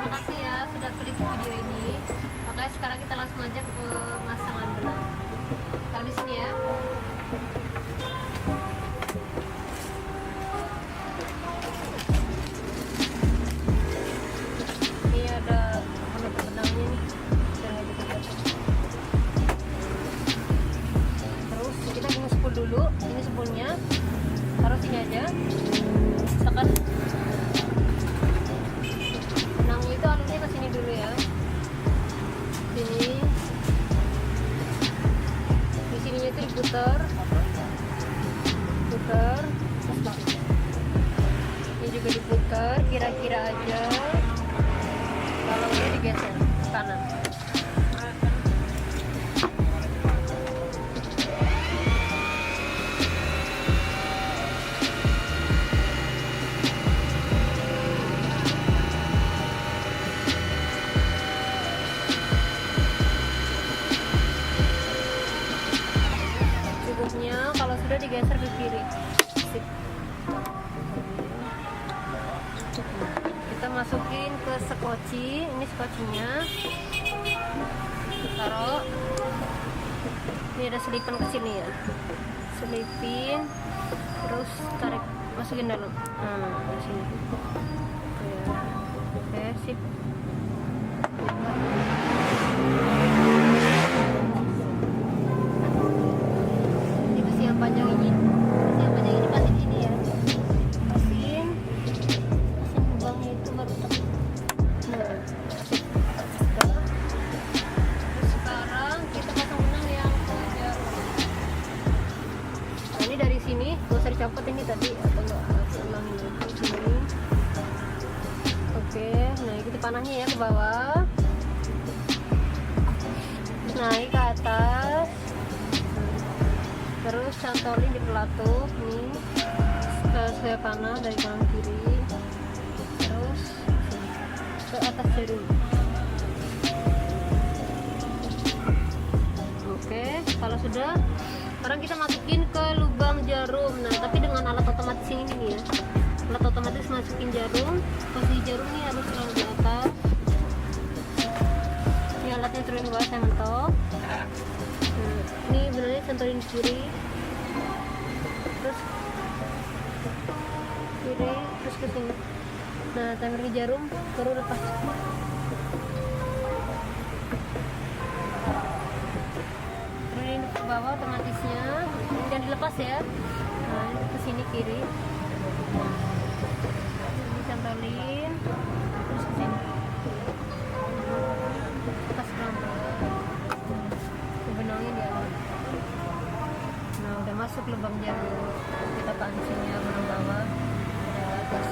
terima kasih ya sudah klik video ini. Makanya sekarang kita langsung aja ke pemasangan benang. Taruh di sini ya. Ini ada penutup benangnya nih. Terus kita bunga spul dulu. Ini spulnya. Taruh sini aja. Tekan. Benangnya itu alurnya ke sini dulu ya. Sini. Di sininya itu diputar. Putar. Ini juga diputar, kira-kira aja. Kalau ini digeser ke kanan. Kalau sudah digeser ke kiri. Sip. Kita masukin ke skoci. Ini skocinya. Taruh. Ini ada selipan ke sini ya. Selipin. Terus tarik, masukin dalam. Nah, di sini. Oke, sip. Panjang ini pasin ini ya, pasin lubangnya itu baru sekarang kita pasang benang yang ke jarum. Nah, ini dari sini gak usah dicopot ini tadi atau enggak ulangin di sini. Oke, nah ikuti panahnya ya ke bawah, naik ke atas. Terus cantolin di pelatup nih sesuai panah dari kanan kiri, terus ke atas jarum. Oke, kalau sudah, sekarang kita masukin ke lubang jarum. Nah, tapi dengan alat otomatis ini nih ya. Alat otomatis masukin jarum. Posisi jarum nih harus selalu di atas. Ini alatnya turunin bawah, saya mentok. Ini benarnya cantolin di kiri, terus kiri, terus ke sini. Nah, tarik di jarum baru lepas. Turunin ke bawah otomatisnya, jangan dilepas ya. Nah, ini ke sini kiri, ini cantolin, terus ke sini. Lepas pelan-pelan. Benangnya di atas. Nah, udah masuk lubang jarum. Kita pancingnya benang bawah ke atas.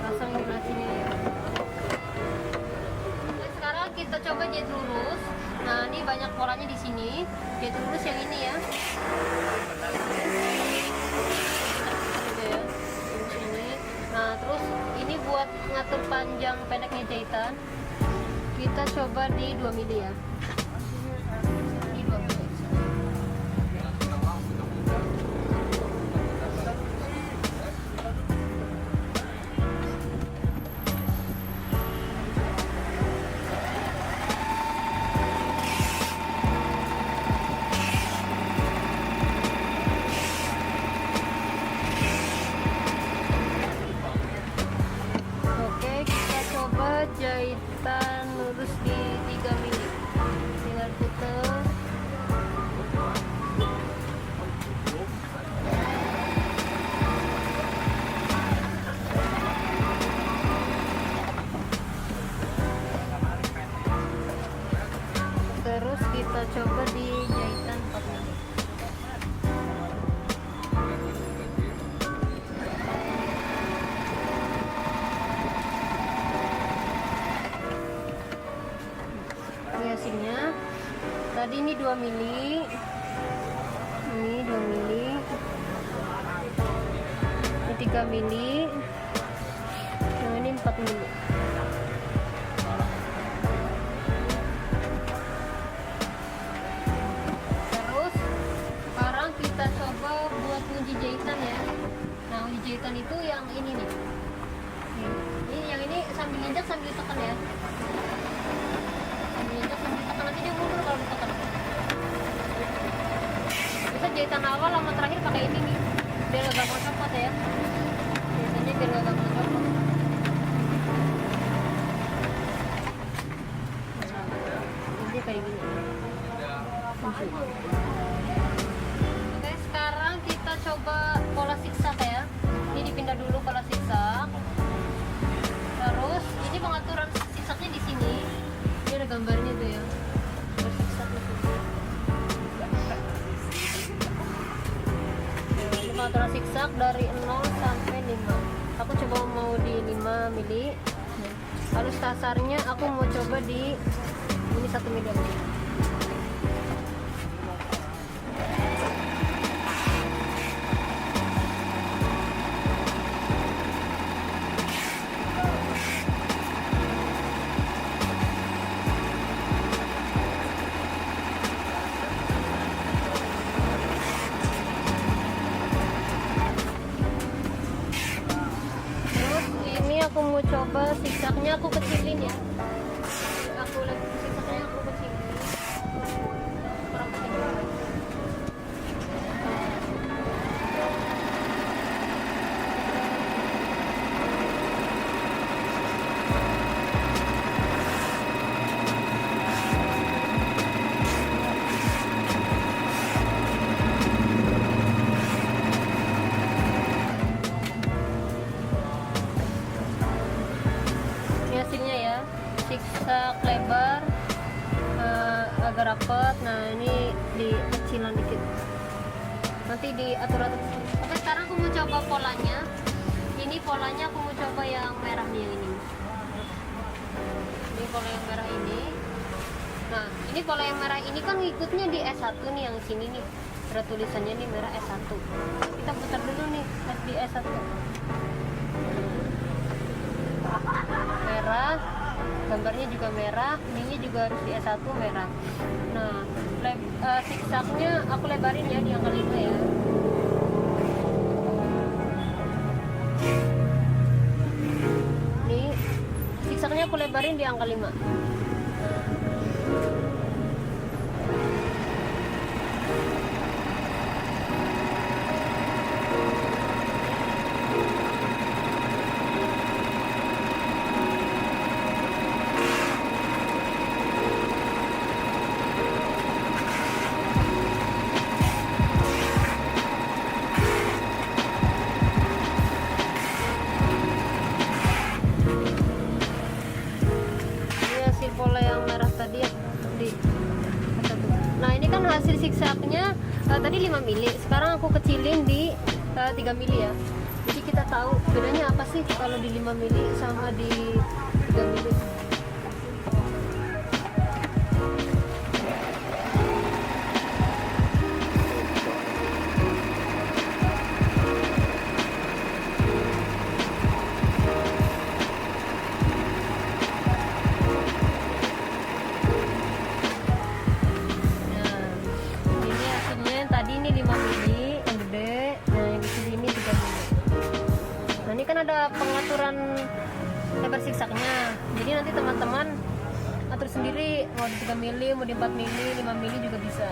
Pasang iluminasinya ya. Nah, sekarang kita coba jahit lurus. Nah, ini banyak polanya di sini. Jahit lurus yang ini ya. Nah, terus ini buat ngatur panjang pendeknya jahitan, kita coba di 2 mili ya. Di 2 mili. Jahitan lurus di 3 mili, tinggal putar. Terus kita coba di jahitan 4 mili. Tadi ini 2 mili, ini 2 mili, ini 3 mili, yang ini 4 mili. Terus sekarang kita coba buat kunci jahitan ya. Nah, lanjutkan itu yang ini nih. Ini yang ini sambil injak sambil tekan ya. Sambil injak sambil tekan, nanti dia mundur kalau ditekan. Bisa jahitan awal sama terakhir pakai ini nih. Biar gak gampang copot ya. Biasanya biar gak gampang copot. Ini kayak gini. Oke, sekarang kita coba pola zigzag ya. Ini dipindah dulu pola zigzag. Terus ini pengaturan zigzagnya di sini. Ini ada gambarnya tuh ya. Zigzag itu. Ini pengaturan zigzag dari 0 sampai 5. Aku coba mau di 5 mili. Halus kasarnya aku mau coba di ini 1 mili aja. Aku mau coba zigzagnya aku kecilin ya. Aku lagi zigzagnya aku kecilin. Kurang kecil. Hasilnya ya, zigzag lebar, agak rapat. Nah ini dikecilan dikit, nanti diatur-atur. Oke, sekarang aku mau coba polanya. Ini polanya aku mau coba yang merah nih, yang ini pola yang merah ini. Nah ini pola yang merah ini kan ngikutnya di S1 nih, yang sini nih ada tulisannya nih merah S1. Kita putar dulu nih di S1. Merah, gambarnya juga merah, ininya juga harus di S1 merah. Nah, zigzagnya aku lebarin ya di angka 5 ya. Nih, zigzagnya aku lebarin di angka 5. Pola yang merah tadi ya di. Nah ini kan hasil zigzagnya tadi 5 mili, sekarang aku kecilin di 3 mili ya. Jadi kita tahu bedanya apa sih kalau di 5 mili sama di 3 mili. Ini kan ada pengaturan lebar zigzagnya, jadi nanti teman-teman atur sendiri mau di 3 mili, mau di 4 mili, 5 mili juga bisa.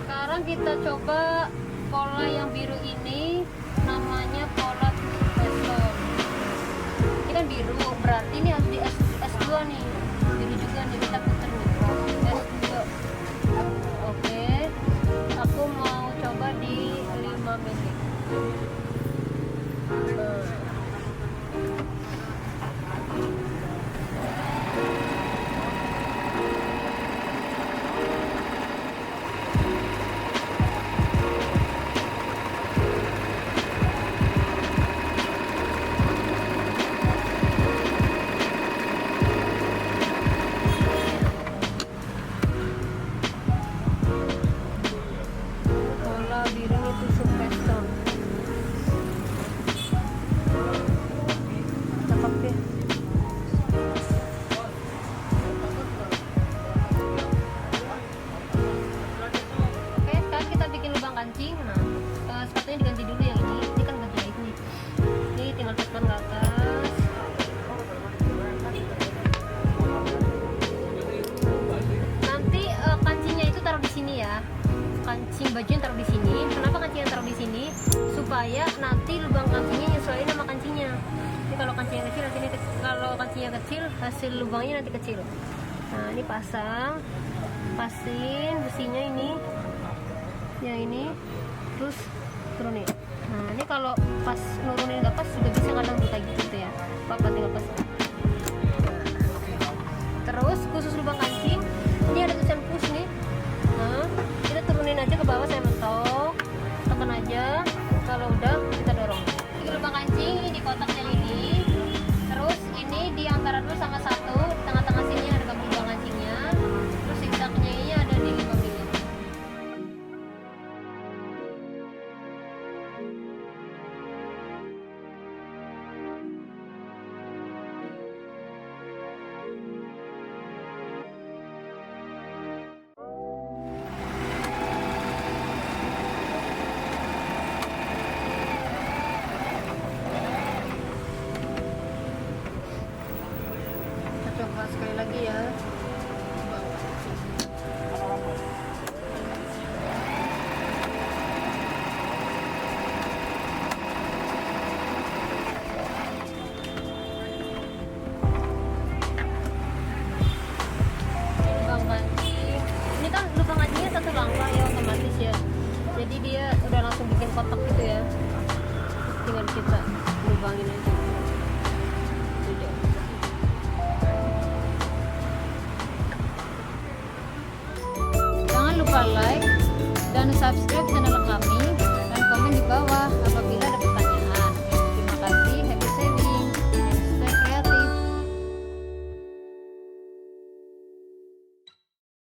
Sekarang kita coba pola yang biru ini, namanya pola piston. Ini kan biru, berarti ini harus di S2 nih, biru juga nih, kita putar nih S2. Oke, aku mau coba di 5 mili. Pola biru itu piston. lubang kancingnya nyesuaiin sama kancingnya. Jadi kalau kancingnya kecil nanti kalau kancingnya kecil hasil lubangnya nanti kecil. Nah ini pasin besinya ini, yang ini, terus turunin. Nah ini kalau pas nurunin nggak pas juga bisa kadang buta gitu ya, apa tinggal pas. Terus khusus lubang kancing ini ada tulisan push nih. Nah kita turunin aja ke bawah, saya mentok, tekan aja. Kalau udah kita dorong. Ini lubang kancing ini di kotak yang ini. Terus ini di antara dulu sama satu, tengah-tengah sini ada kabel lubang kancingnya. Terus zigzagnya ini ada di 5 mili. Coba sekali lagi ya. Lubang kancing. Ini kan lubang kancingnya satu langkah ya, otomatis ya. Jadi dia udah langsung bikin kotak gitu ya. Tinggal kita lubangin aja. Jangan lupa like dan subscribe channel kami dan komen di bawah.